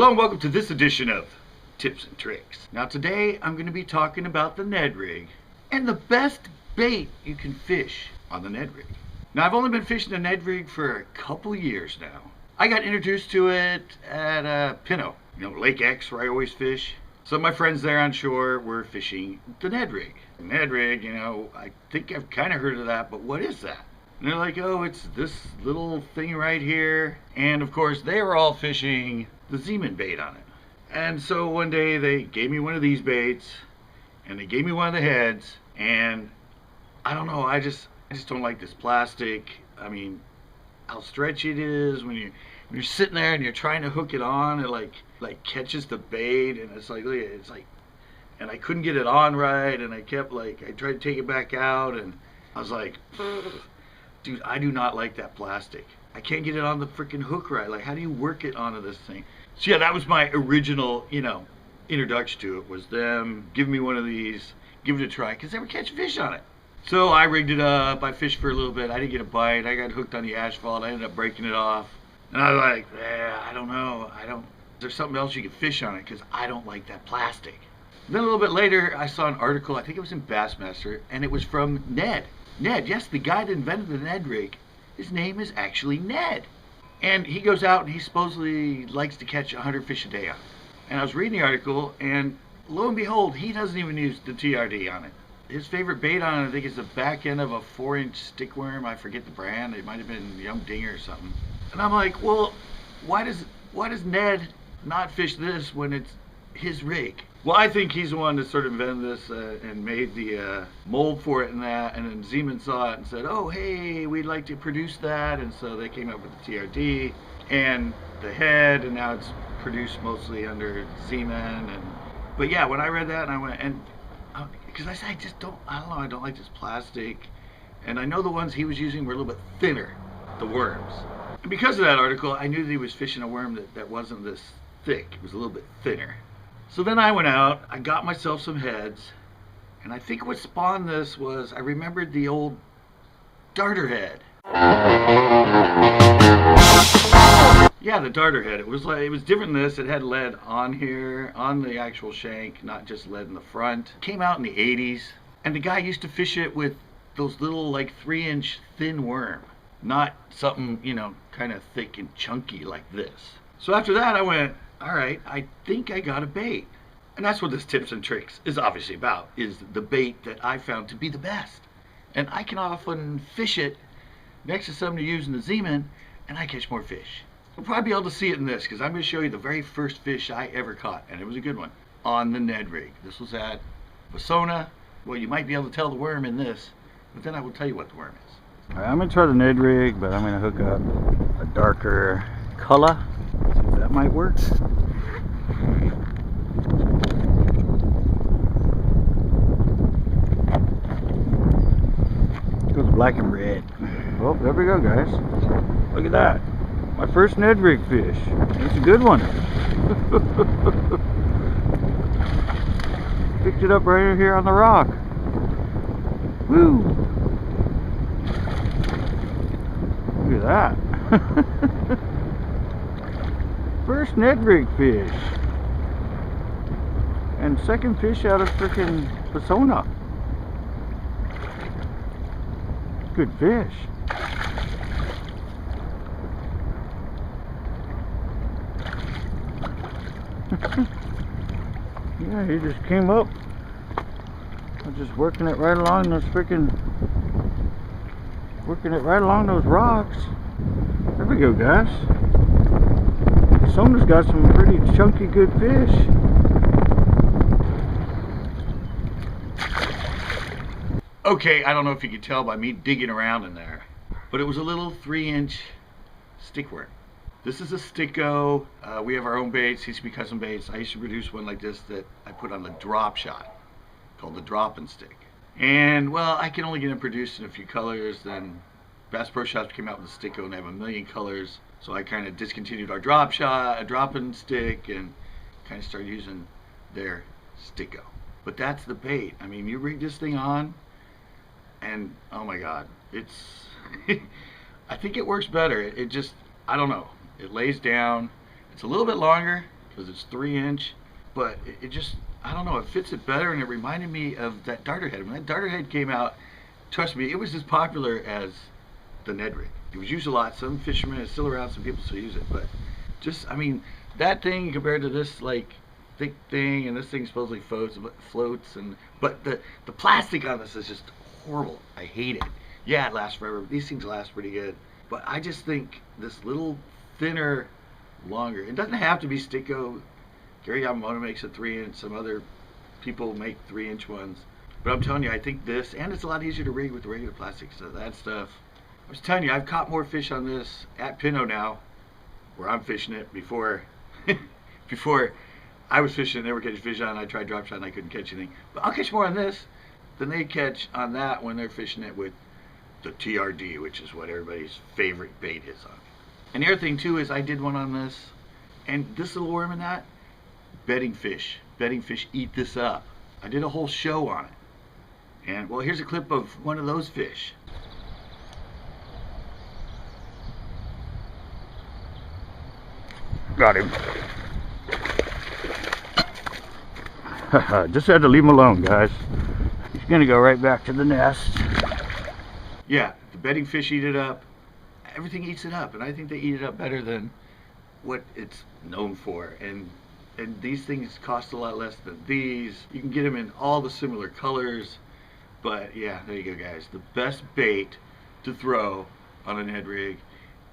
Hello and welcome to this edition of Tips and Tricks. Now today I'm going to be talking about the Ned rig and the best bait you can fish on the Ned rig. Now I've only been fishing the Ned rig for a couple years now. I got introduced to it at Pinot, Lake X where I always fish. Some of my friends there on shore were fishing the Ned rig. The Ned rig, I think I've kind of heard of that, but what is that? And they're like, oh, it's this little thing right here. And of course, they were all fishing the Zeman bait on it. And so one day they gave me one of these baits, and they gave me one of the heads, and I don't know, I just don't like this plastic. I mean, how stretchy it is when you're sitting there and you're trying to hook it on, it like catches the bait, and it's like, and I couldn't get it on right, and I tried to take it back out, and I was like, dude, I do not like that plastic. I can't get it on the freaking hook right. Like, how do you work it onto this thing? So yeah, that was my original, introduction to it, was them giving me one of these, give it a try, because they were catching fish on it. So I rigged it up, I fished for a little bit, I didn't get a bite, I got hooked on the asphalt, I ended up breaking it off. And I was like, I don't know, there's something else you can fish on it, because I don't like that plastic. And then a little bit later, I saw an article, I think it was in Bassmaster, and it was from Ned. Ned, yes, the guy that invented the Ned rig, his name is actually Ned. And he goes out and he supposedly likes to catch 100 fish a day on it. And I was reading the article, and lo and behold, he doesn't even use the TRD on it. His favorite bait on it, I think, is the back end of a 4-inch stickworm. I forget the brand. It might have been Young Dinger or something. And I'm like, well, why does Ned not fish this when it's his rig? Well, I think he's the one that sort of invented this and made the mold for it and that, and then Zeman saw it and said, oh, hey, we'd like to produce that, and so they came up with the TRD and the head, and now it's produced mostly under Zeman. But yeah, when I read that, and I went, and because I don't like this plastic, and I know the ones he was using were a little bit thinner, the worms. And because of that article, I knew that he was fishing a worm that wasn't this thick, it was a little bit thinner. So then I went out, I got myself some heads, and I think what spawned this was I remembered the old darter head. Yeah, the darter head. It was different than this. It had lead on here, on the actual shank, not just lead in the front. Came out in the 80s, and the guy used to fish it with those little 3-inch thin worm, not something, kind of thick and chunky like this. So after that I went, all right, I think I got a bait. And that's what this Tips and Tricks is obviously about, is the bait that I found to be the best. And I can often fish it next to somebody using the Zeman, and I catch more fish. You'll probably be able to see it in this, because I'm going to show you the very first fish I ever caught, and it was a good one, on the Ned rig. This was at Vasona. Well, you might be able to tell the worm in this, but then I will tell you what the worm is. All right, I'm going to try the Ned rig, but I'm going to hook up a darker color. See if that might work. Goes black and red. Oh, there we go, guys. Look at that. My first Ned rig fish. It's a good one. Picked it up right here on the rock. Woo! Look at that. First Ned rig fish. And second fish out of frickin' Vasona. Good fish. Yeah, he just came up. I'm just working it right along those rocks. There we go, guys. Vasona's got some pretty chunky good fish. Okay, I don't know if you could tell by me digging around in there, but it was a little 3-inch stickworm. This is a sticko. We have our own baits, CCB custom baits. I used to produce one like this that I put on the drop shot, called the drop and stick. And well, I can only get them produced in a few colors. Then Bass Pro Shops came out with a sticko and they have a million colors. So I kind of discontinued our drop shot, a drop and stick, and kind of started using their sticko. But that's the bait. I mean, you rig this thing on, and oh my god, it's I think it works better. It just, I don't know, it lays down. It's a little bit longer. because it's 3-inch, but it just, I don't know, it fits it better, and it reminded me of that darter head. When that darter head came out, trust me, it was as popular as the Ned rig. It was used a lot. Some fishermen, it's still around, some people still use it, but just, I mean, that thing compared to this like thick thing, and this thing supposedly floats, and but the plastic on this is just horrible. I hate it. Yeah, it lasts forever. These things last pretty good, but I just think this little thinner, longer. It doesn't have to be Sticko. Gary Yamamoto makes a 3-inch. Some other people make 3-inch ones. But I'm telling you, I think this, and it's a lot easier to rig with the regular plastic. So that stuff. I was telling you, I've caught more fish on this at Pinot now, where I'm fishing it. Before I was fishing, they were catching fish on. I tried drop shot and I couldn't catch anything. But I'll catch more on this than they catch on that when they're fishing it with the TRD, which is what everybody's favorite bait is on. And the other thing too is I did one on this, and this little worm in that, bedding fish eat this up. I did a whole show on it. And well, here's a clip of one of those fish. Got him. Just had to leave him alone, guys. He's gonna go right back to the nest. Yeah, the bedding fish eat it up. Everything eats it up, and I think they eat it up better than what it's known for. And these things cost a lot less than these. You can get them in all the similar colors. But yeah, there you go, guys. The best bait to throw on a Ned rig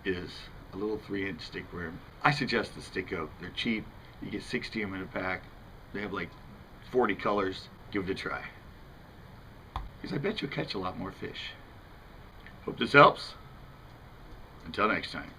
is a little 3-inch stickworm. I suggest the Sticko. They're cheap. You get 60 of them in a pack. They have like 40 colors. Give it a try, because I bet you'll catch a lot more fish. Hope this helps. Until next time.